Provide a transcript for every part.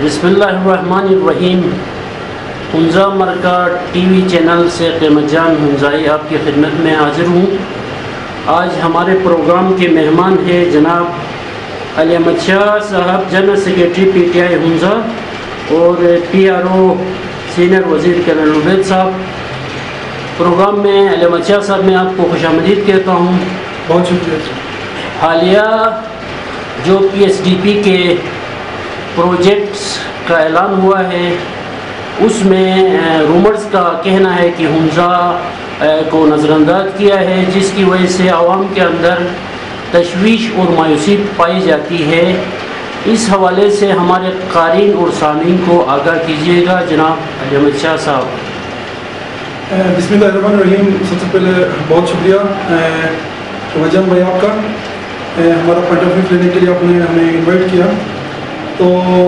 بسم اللہ الرحمن الرحیم۔ حمزہ مرکہ ٹی وی چینل سے قیمت جان حمزائی آپ کی خدمت میں حاضر ہوں۔ آج ہمارے پروگرام کے مہمان ہیں جناب علی احمد شاہ صاحب، general secretary P T I Hamza, اور پی آر او سینئر وزیر کرنل عبید صاحب۔ پروگرام میں علی احمد شاہ صاحب میں آپ کو خوش آمدید کہتا ہوں۔ بہت شکریہ۔ حالیہ جو پی ایس ڈی پی کے پروجیکٹس کا اعلان ہوا ہے، اس میں رومرز کا کہنا ہے کہ حمزہ کو نظر انداز کیا ہے، جس کی وجہ سے عوام کے اندر تشویش اور مایوسی پائی جاتی ہے۔ اس حوالے سے ہمارے قارئین اور سامعین کو آگاہ کیجیے گا جناب علی احمد شاہ صاحب۔ بسم اللہ الرحمن الرحیم۔ سب سے پہلے بہت شکریہ توجہ بھائی آپ کا، ہمارا پوائنٹ آف ویو لینے کے لیے آپ نے ہمیں انوائٹ کیا۔ تو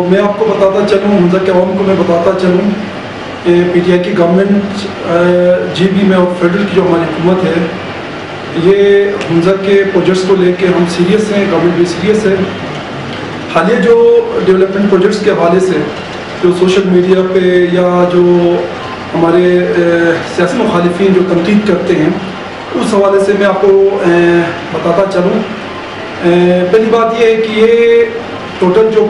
میں آپ کو بتاتا چلوں، حمزہ کے عوام کو میں بتاتا چلوں، پی ٹی آئی کی گورنمنٹ جی بی میں اور فیڈرل کی جو ہماری حکومت ہے، یہ حمزہ کے پروجیکٹس کو لے کے ہم سیریس ہیں، گورنمنٹ بھی سیریس ہے۔ حالیہ جو ڈیولپمنٹ پروجیکٹس کے حوالے سے جو سوشل میڈیا پہ یا جو ہمارے سیاسی مخالفین جو تنقید کرتے ہیں، اس حوالے سے میں آپ کو بتاتا چلوں۔ پہلی بات یہ ہے کہ یہ ٹوٹل جو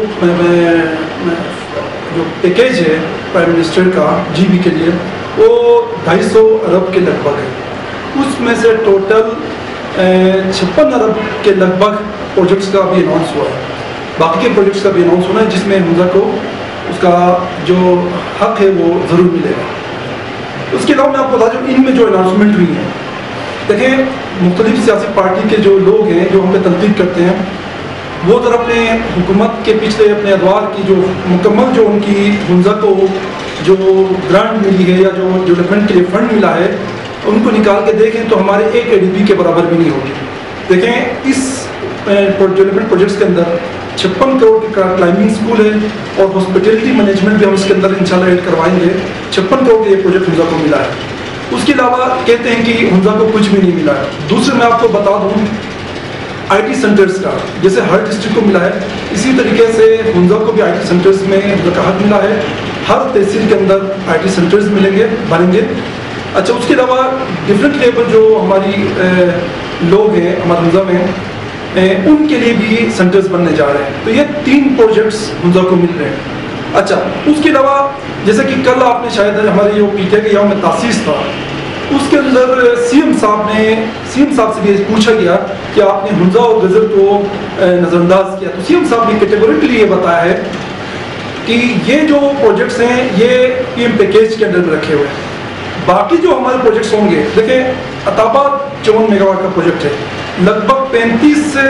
پیکیج ہے پرائم منسٹر کا جی بی کے لیے، وہ 250 ارب کے لگ بھگ ہے۔ اس میں سے ٹوٹل 56 ارب کے لگ بھگ پروجیکٹس کا بھی اناؤنس ہوا ہے، باقی کے پروجیکٹس کا بھی اناؤنس ہونا ہے، جس میں حمزہ کو اس کا جو حق ہے وہ ضرور ملے گا۔ اس کے علاوہ میں آپ کو بتا دوں، ان میں جو اناؤنسمنٹ ہوئی ہے، دیکھیں مختلف سیاسی پارٹی کے جو لوگ ہیں جو ہم پہ تنقید کرتے ہیں، وہ ذرا اپنے حکومت کے پچھلے اپنے ادوار کی جو مکمل جو ان کی حمزہ کو جو گرانٹ ملی ہے یا جو ڈیولپمنٹ کے لیے فنڈ ملا ہے، ان کو نکال کے دیکھیں تو ہمارے ایک اے ڈی پی کے برابر بھی نہیں ہوگی۔ دیکھیں اس ڈیولپمنٹ پروجیکٹس کے اندر 56 کروڑ کا کلائمبنگ اسکول ہے، اور ہاسپٹیلٹی مینجمنٹ بھی ہم اس کے اندر انشاءاللہ ایڈ کروائیں گے۔ 56 کروڑ کا یہ پروجیکٹ حمزہ کو ملا ہے۔ اس کے علاوہ کہتے ہیں کہ حمزہ کو کچھ بھی نہیں ملا ہے۔ دوسرے میں آپ کو بتا دوں، آئی ٹی سینٹرز کا جیسے ہر ڈسٹرکٹ کو ملا ہے، اسی طریقے سے حمزہ کو بھی آئی ٹی سینٹرز میں حمزہ کا حق ملا ہے۔ ہر تحصیل کے اندر آئی ٹی سینٹرز ملیں گے، بنیں گے۔ اچھا، اس کے علاوہ ڈفرینٹ لیبل جو ہماری لوگ ہیں ہمارے حمزہ میں، ان کے لیے بھی سینٹرز بننے جا رہے ہیں۔ تو یہ 3 پروجیکٹس حمزہ کو مل رہے ہیں۔ اچھا، اس کے علاوہ جیسے کہ کل آپ نے شاید ہمارے جو پی ٹی آئی کے یوم تاسیس تھا، اس کے اندر سی ایم صاحب سے بھی پوچھا گیا کہ آپ نے حمزہ اور غزل کو نظر انداز کیا، تو سی ایم صاحب نے کیٹیگوریکلی یہ بتایا ہے کہ یہ جو پروجیکٹس ہیں یہ پی ایم پیکیج کے اندر میں رکھے ہوئے ہیں۔ باقی جو ہمارے پروجیکٹس ہوں گے، دیکھیں عطاباد 54 میگا واٹ کا پروجیکٹ ہے، لگ بھگ 30 سے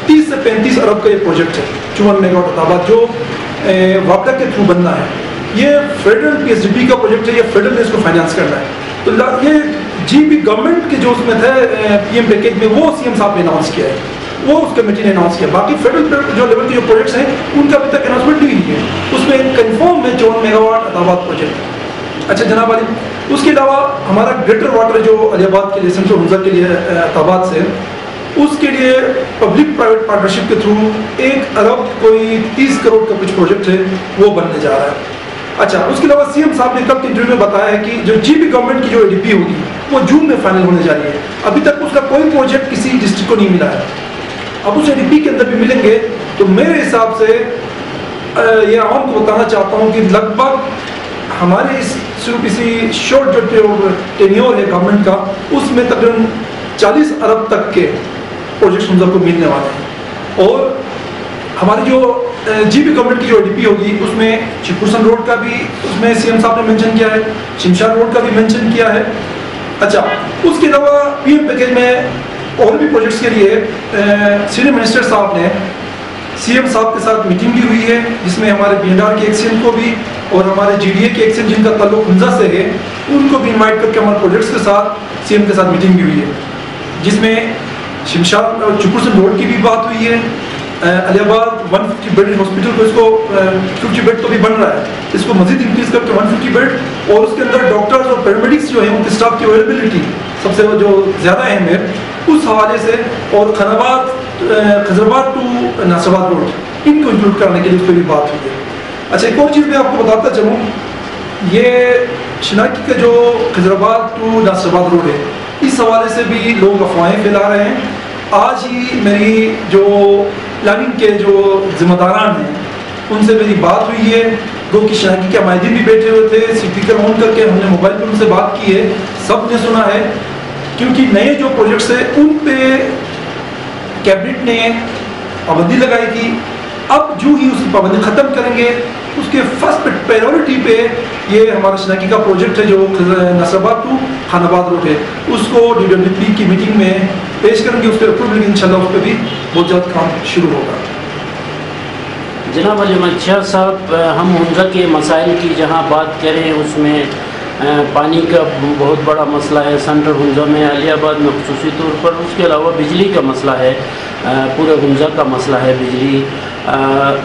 35 ارب کا یہ پروجیکٹ ہے۔ 54 میگا واٹ عطاباد جو واپڈا کے تھرو بننا ہے، یہ federal P S D P کا پروجیکٹ ہے، یہ فیڈرل نے اس کو فائنانس کرنا ہے۔ تو یہ جی بی گورنمنٹ کے جو اس میں تھے پی ایم پیکیج میں، وہ سی ایم صاحب نے اناؤنس کیا ہے، وہ اس کمیٹی نے اناؤنس کیا۔ باقی فیڈرل جو لیول کے جو پروجیکٹس ہیں، ان کا ابھی تک اناؤنسمنٹ نہیں ہوئی ہے۔ اس میں کنفرم ہے 54 میگا واٹ عطاباد پروجیکٹ۔ اچھا جناب علی، اس کے علاوہ ہمارا گریٹر واٹر جو علی آباد کے لیے سینٹرل حمزہ کے لیے عطاباد سے، اس کے لیے پبلک پرائیویٹ پارٹنرشپ کے تھرو 1 ارب کوئی 30 کروڑ کا کچھ پروجیکٹ ہے، وہ بننے جا رہا ہے۔ اچھا، اس کے علاوہ سی ایم صاحب نے کل کے انٹرویو میں بتایا ہے کہ جو جی بی گورنمنٹ کی جو اے ڈی پی ہوگی وہ جون میں فائنل ہونے جا رہی ہے۔ ابھی تک اس کا کوئی پروجیکٹ کسی ڈسٹرکٹ کو نہیں ملا ہے، اب اس اے ڈی پی کے اندر بھی ملیں گے۔ تو میرے حساب سے یہ عوام کو بتانا چاہتا ہوں کہ لگ بھگ ہمارے صرف اسی شارٹ جو ٹینیور ہے گورنمنٹ کا، اس میں تقریباً 40 ارب تک کے پروجیکٹس حمزہ کو ملنے والے ہیں۔ اور ہماری جو جی بی گورنمنٹ کی جو ڈی پی ہوگی، اس میں چپرسن روڈ کا بھی اس میں سی ایم صاحب نے مینشن کیا ہے، شمشاد روڈ کا بھی مینشن کیا ہے۔ اچھا، اس کے علاوہ پی ایم پیکیج میں اور بھی پروجیکٹس کے لیے سینئر منسٹر صاحب نے سی ایم صاحب کے ساتھ میٹنگ بھی ہوئی ہے، جس میں ہمارے بی این آر کے ایک سی ایم کو بھی اور ہمارے جی ڈی اے کے ایک سی ایم جن کا تعلق حمزہ سے ہے، ان کو بھی انوائٹ کر کے ہمارے پروجیکٹس کے ساتھ سی ایم کے ساتھ میٹنگ بھی ہوئی ہے، جس میں شمشاد چپرسن روڈ کی بھی بات ہوئی ہے۔ علی آباد 150 بیڈ ہاسپٹل کو، اس کو 50 بیڈ تو بھی بن رہا ہے، اس کو مزید انکریز کر کے 150 بیڈ، اور اس کے اندر ڈاکٹرز اور پیرامیڈکس جو ہیں ان کے اسٹاف کی اویلیبلٹی سب سے جو زیادہ اہم ہے، اس حوالے سے، اور خضرآباد ٹو ناصرآباد روڈ ان کو انکلوڈ کرنے کے لیے اس پہ بھی بات ہوئی ہے۔ اچھا ایک اور چیز میں آپ کو بتاتا چلوں، یہ شناکی کا جو خضرآباد ٹو ناصر آباد روڈ ہے، اس حوالے سے بھی لوگ افواہیں پھیلا رہے ہیں. آج ہی میری جو پلاننگ کے جو ذمہ داران ہیں ان سے میری بات ہوئی ہے، جو کہ شناکی کے عمائدین بھی بیٹھے ہوئے تھے، اسپیکر آن کر کے ہم نے موبائل پر ان سے بات کی ہے، سب نے سنا ہے. کیونکہ نئے جو پروجیکٹس ہیں ان پہ کیبنٹ نے پابندی لگائی تھی، اب جو ہی اس کی پابندی ختم کریں گے اس کے فرسٹ پریورٹی پہ یہ ہمارا شناکی کا پروجیکٹ ہے جو ناصر آباد ٹو خان آباد روڈ ہے، اس کو DWP کی میٹنگ میں پیش کریں گے، اس پہ اپروو ملیں گے، انشاءاللہ اس پہ بھی بہت جلد کام شروع ہوگا. جناب علی احمد شاہ صاحب، ہم حمزہ کے مسائل کی جہاں بات کریں اس میں پانی کا بہت بڑا مسئلہ ہے سینٹرل حمزہ میں، علی آباد میں خصوصی طور پر. اس کے علاوہ بجلی کا مسئلہ ہے، پورے حمزہ کا مسئلہ ہے بجلی،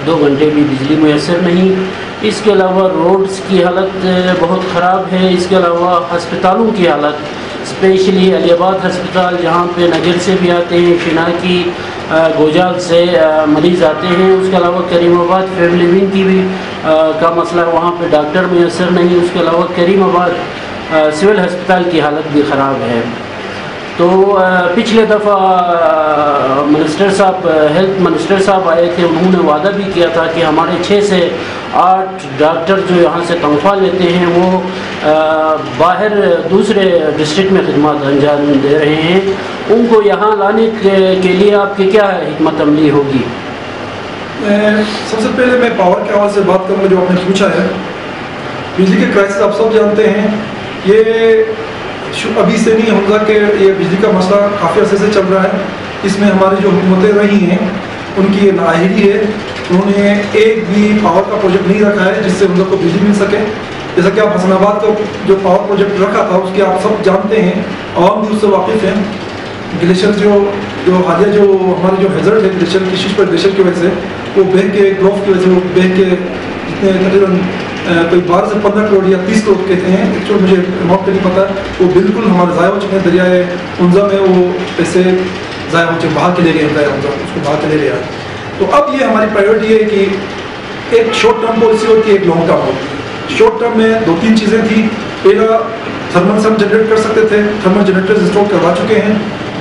2 گھنٹے بھی بجلی میسر نہیں. اس کے علاوہ روڈز کی حالت بہت خراب ہے. اس کے علاوہ ہسپتالوں کی حالت، اسپیشلی علی آباد ہسپتال جہاں پہ نگر سے بھی آتے ہیں، شناکی گوجال سے مریض آتے ہیں. اس کے علاوہ کریم آباد فیملی ونگ کی بھی کا مسئلہ ہے، وہاں پہ ڈاکٹر میسر نہیں. اس کے علاوہ کریم آباد سول ہسپتال کی حالت بھی خراب ہے. تو پچھلے دفعہ منسٹر صاحب ہیلتھ منسٹر صاحب آئے تھے، انہوں نے وعدہ بھی کیا تھا کہ ہمارے 6 سے 8 ڈاکٹر جو یہاں سے تنخواہ لیتے ہیں وہ باہر دوسرے ڈسٹرکٹ میں خدمات انجام دے رہے ہیں، ان کو یہاں لانے کے لیے آپ کی کیا حکمت عملی ہوگی؟ سب سے پہلے میں پاور کے حوالے سے بات کروں گا جو آپ نے پوچھا ہے. بجلی کے کرائسس آپ سب جانتے ہیں، یہ ابھی سے نہیں، حمزہ کے یہ بجلی کا مسئلہ کافی عرصے سے چل رہا ہے. اس میں ہماری جو حکومتیں رہی ہیں ان کی یہ نااہلی ہے، انہوں نے ایک بھی پاور کا پروجیکٹ نہیں رکھا ہے جس سے حمزہ کو بجلی مل سکے. جیسا کہ آپ حسن آباد کا جو پاور پروجیکٹ رکھا تھا اس کے آپ سب جانتے ہیں، عوام بھی اس سے واقف ہیں. گلیشیئر جو حالیہ جو ہمارے جو ہیزرڈ ہے گلیشیئر کی شش پر گلیشیئر کی وجہ سے وہ بہہ کے گروف کی وجہ سے وہ بہہ کے جتنے تقریباً کوئی 12 سے 15 کروڑ یا 30 کروڑ کہتے ہیں، ایکچوئل مجھے اماؤنٹ نہیں پتا، وہ بالکل ہمارے ضائع ہو چکے ہیں. دریائے حمزہ میں وہ پیسے ضائع ہو چکے، بہا کے لے گئے دریائے حمزہ، اس کو بہا کے لے لیا. تو اب یہ ہماری پرائیورٹی ہے کہ ایک شارٹ ٹرم پالیسی ہوتی ہے، ایک لانگ ٹرم ہوتی ہے. شارٹ ٹرم میں 2-3 چیزیں تھیں. پہلا تھرمل سے ہم جنریٹ کر سکتے تھے، تھرمل جنریٹرز انسٹال کروا چکے ہیں.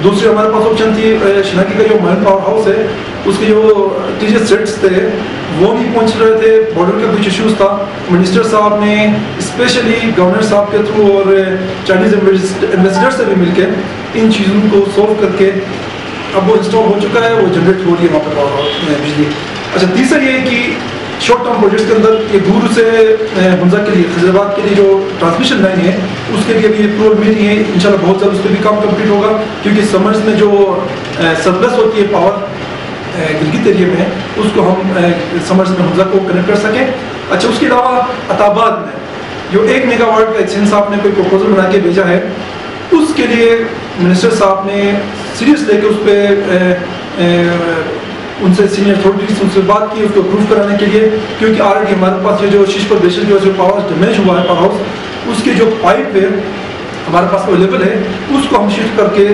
دوسری ہمارے پاس آپشن تھی شناکی کا جو مائن پاور ہاؤس ہے اس کے جو ٹیجر سیٹس تھے وہ نہیں پہنچ رہے تھے، بارڈر کا کچھ ایشوز تھا. منسٹر صاحب نے اسپیشلی گورنر صاحب کے تھرو اور چائنیز ایمبیسڈر سے بھی مل کے ان چیزوں کو سولو کر کے اب وہ انسٹال ہو چکا ہے، وہ جنریٹ ہو رہی ہے وہاں پہ پاور ہاؤس میں بجلی. اچھا تیسرا یہ ہے کہ شارٹ ٹرم پروجیکٹس کے اندر یہ دور سے حمزہ کے لیے خضرآباد کے لیے جو ٹرانسمیشن لائن ہے اس کے لیے بھی اپروول ملی ہے، انشاءاللہ بہت جلد اس پہ بھی کام کمپلیٹ ہوگا. کیونکہ سمرز میں جو سرپلس ہوتی ہے پاور گلگت ایریے میں اس کو ہم سمرز میں حمزہ کو کنیکٹ کر سکیں. اچھا اس کے علاوہ عطاباد میں جو 1 میگا واٹ کا ایکسچینج صاحب نے کوئی پروپوزل بنا کے بھیجا ہے، اس کے لیے منسٹر صاحب نے سیریس لے کے اس پہ ان سے سینئر اتھارٹیز ان سے بات کی اس کو اپروو کرانے کے لیے. کیونکہ آلریڈی ہمارے پاس یہ جو شش پر گلیشیئر کی وجہ سے پاور ڈیمیج ہوا ہے پاور ہاؤس، اس کی جو پائپ ہے ہمارے پاس اویلیبل ہے، اس کو ہم شفٹ کر کے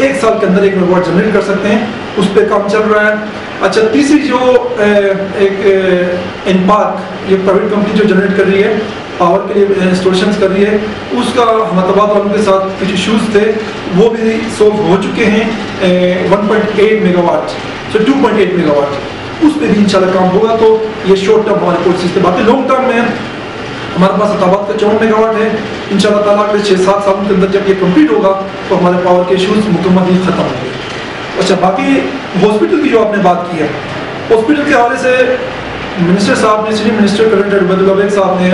1 سال کے اندر 1 میگا واٹ جنریٹ کر سکتے ہیں. اس پہ کام چل رہا ہے. اچھا تیسری جو ایک انپاک یہ پرائیویٹ کمپنی جو جنریٹ کر رہی ہے پاور کے لیے انسٹالیشنز کر رہی ہے، اس کا احمدآباد والوں کے ساتھ کچھ ایشوز تھے وہ بھی سولو ہو چکے ہیں. 1.8 میگا واٹ سے 2.8 میگا واٹ اس پہ بھی انشاءاللہ کام ہوگا. تو یہ شارٹ ٹرم ہماری پالیسیز تھے. باقی لانگ ٹرم میں ہمارے پاس عطاباد کا 54 میگا واٹ ہے. انشاءاللہ تعالیٰ اگلے 6-7 سالوں کے اندر جب یہ کمپلیٹ ہوگا تو ہمارے پاور کے ایشوز مکمل ہی ختم ہوں گے. اچھا باقی ہاسپٹل کی جو آپ نے بات کی ہے، ہاسپٹل کے حوالے سے منسٹر صاحب نے سینئر منسٹر کرنٹ عبید اللہ بیگ صاحب نے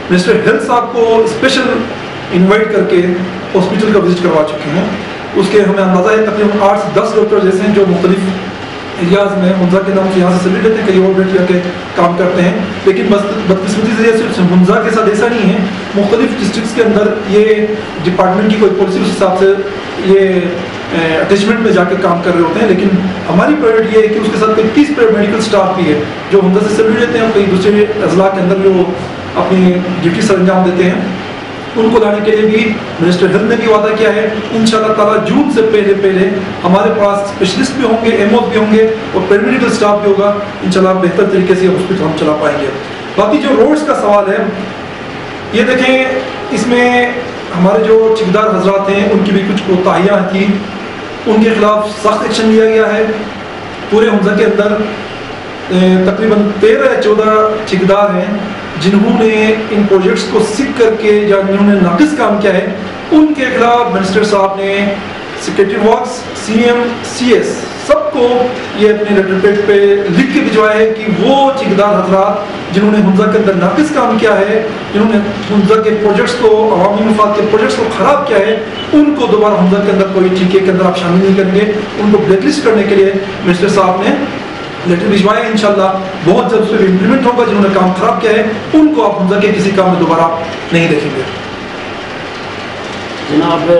منسٹر ہیلتھ صاحب کو اسپیشل انوائٹ کر کے ہاسپٹل کا وزٹ کروا چکے ہیں. اس کے ہمیں اندازہ ہے تقریباً 8 سے 10 ڈاکٹر جیسے ہیں جو مختلف ایریاز میں حمزہ کے نام سے یہاں سے سیلیٹ لیتے ہیں، کئی اور بیٹھ کر کے کام کرتے ہیں. لیکن بس بدقسمتی سے صرف حمزہ کے ساتھ ایسا نہیں ہے، مختلف ڈسٹرکٹس کے اندر یہ ڈپارٹمنٹ کی کوئی پالیسی اس حساب سے یہ اٹیچمنٹ میں جا کے کام کر رہے ہوتے ہیں. لیکن ہماری پرائیورٹی یہ ہے کہ اس کے ساتھ کوئی 30 پیرامیڈیکل اسٹاف بھی ہے جو حمزہ سے سیلیٹ لیتے ہیں، کئی دوسرے اضلاع کے اندر جو اپنی ڈیوٹی سر انجام دیتے ہیں، ان کو لانے کے لیے بھی منسٹر ہیلتھ نے بھی وعدہ کیا ہے. انشاءاللہ تعالیٰ جون سے پہلے ہمارے پاس اسپیشلسٹ بھی ہوں گے، ایموز بھی ہوں گے اور پیرامیڈیکل اسٹاف بھی ہوگا. انشاءاللہ بہتر طریقے سے ہاسپٹل ہم چلا پائیں گے. باقی جو روڈز کا سوال ہے، یہ دیکھیں اس میں ہمارے جو ٹھیکیدار حضرات ہیں ان کی بھی کچھ کوتاہیاں تھیں، ان کے خلاف سخت ایکشن لیا گیا ہے۔ پورے حمزہ کے اندر تقریباً 13-14 ٹھیکیدار ہیں جنہوں نے ان پروجیکٹس کو سک کر کے یا جنہوں نے ناقص کام کیا ہے، ان کے خلاف منسٹر صاحب نے secretary works, C M, C S سب کو یہ اپنے لیٹر پیڈ پہ لکھ کے بھجوایا ہے کہ وہ ٹھیکیدار حضرات جنہوں نے حمزہ کے اندر ناقص کام کیا ہے، جنہوں نے حمزہ کے پروجیکٹس کو، عوامی مفاد کے پروجیکٹس کو خراب کیا ہے، ان کو دوبارہ حمزہ کے اندر کوئی ٹھیکے کے اندر آپ شامل نہیں کریں گے۔ ان کو بلیک لسٹ کرنے کے لیے منسٹر صاحب نے لیٹر بھجوایا ہے، انشاءاللہ بہت جلد اس پہ امپلیمنٹ ہوگا۔ جنہوں نے کام خراب کیا ہے ان کو آپ حمزہ کے کسی کام میں دوبارہ نہیں دیکھیں گے۔ جناب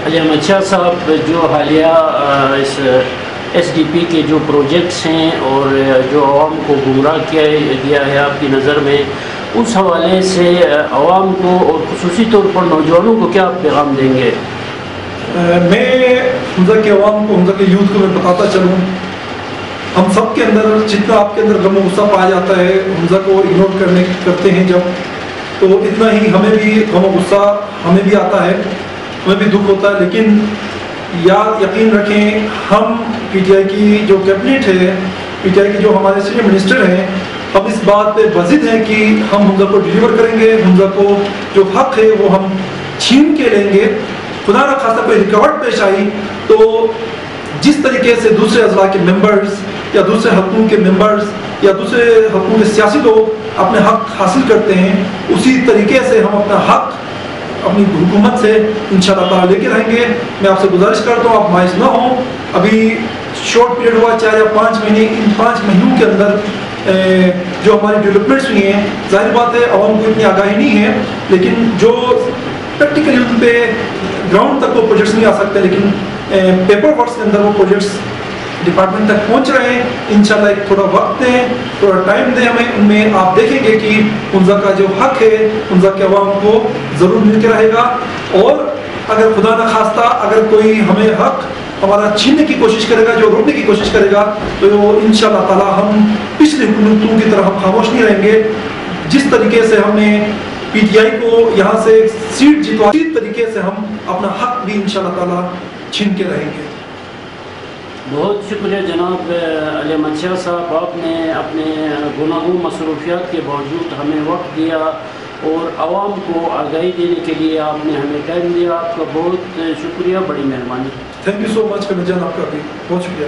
علی احمد شاہ صاحب، جو حالیہ اس ایس ڈی پی کے جو پروجیکٹس ہیں اور جو عوام کو گمراہ کیا گیا ہے آپ کی نظر میں، اس حوالے سے عوام کو اور خصوصی طور پر نوجوانوں کو کیا پیغام دیں گے؟ میں حمزہ کے عوام کو، حمزہ کے یوتھ کو میں بتاتا چلوں، ہم سب کے اندر جتنا آپ کے اندر غم و غصہ پایا جاتا ہے حمزہ کو اگنور کرتے ہیں جب، تو اتنا ہی ہمیں بھی غم و غصہ ہمیں بھی آتا ہے، ہمیں بھی دکھ ہوتا ہے۔ لیکن یقین رکھیں، ہم پی ٹی آئی کی جو کیبنٹ ہے، پی ٹی آئی کے جو ہمارے سینئر منسٹر ہیں، ہم اس بات پہ بضد ہیں کہ ہم حمزہ کو ڈیلیور کریں گے۔ حمزہ کو جو حق ہے وہ ہم چھین کے لیں گے۔ خدا نہ خاصہ کوئی رکاوٹ پیش آئی تو جس طریقے سے دوسرے اضلاع کے ممبرز یا دوسرے حلقوں کے ممبرز یا دوسرے حلقوں کے سیاسی لوگ اپنے حق حاصل کرتے ہیں، اسی طریقے سے ہم اپنا حق اپنی حکومت سے انشاءاللہ تعالیٰ لے کے رہیں گے۔ میں آپ سے گزارش کرتا ہوں آپ مایوس نہ ہوں، ابھی شارٹ پیریڈ ہوا 4 یا 5 مہینے، ان 5 مہینوں کے اندر جو ہماری ڈیولپمنٹس ہوئی ہیں، ظاہر بات ہے عوام کو اتنی آگاہی نہیں ہے، لیکن جو پریکٹیکلی ان پہ گراؤنڈ تک وہ پروجیکٹس نہیں آ سکتے، لیکن پیپر ورکس کے اندر وہ پروجیکٹس ڈپارٹمنٹ تک پہنچ رہے ہیں۔ انشاءاللہ ایک تھوڑا وقت دیں، تھوڑا ٹائم دیں ہمیں، ان میں آپ دیکھیں گے کہ حمزہ کا جو حق ہے حمزہ کے عوام کو ضرور مل کے رہے گا۔ اور اگر خدا نہ خواستہ اگر کوئی ہمیں حق ہمارا چھیننے کی کوشش کرے گا، جو روکنے کی کوشش کرے گا، تو انشاءاللہ تعالیٰ ہم پچھلی حکومتوں کی طرح ہم خاموش نہیں رہیں گے۔ جس طریقے سے ہم نے پی ٹی آئی کو یہاں سے سیٹ جتوا، اسی طریقے سے ہم اپنا حق بھی انشاءاللہ تعالیٰ چھین کے رہیں گے۔ بہت شکریہ جناب علی احمد شاہ صاحب، آپ نے اپنے گوناگون مصروفیات کے باوجود ہمیں وقت دیا اور عوام کو آگاہی دینے کے لیے آپ نے ہمیں ٹائم دیا۔ آپ کا بہت شکریہ، بڑی مہربانی۔ تھینک یو سو مچ کنر جان، آپ کا بھی بہت شکریہ۔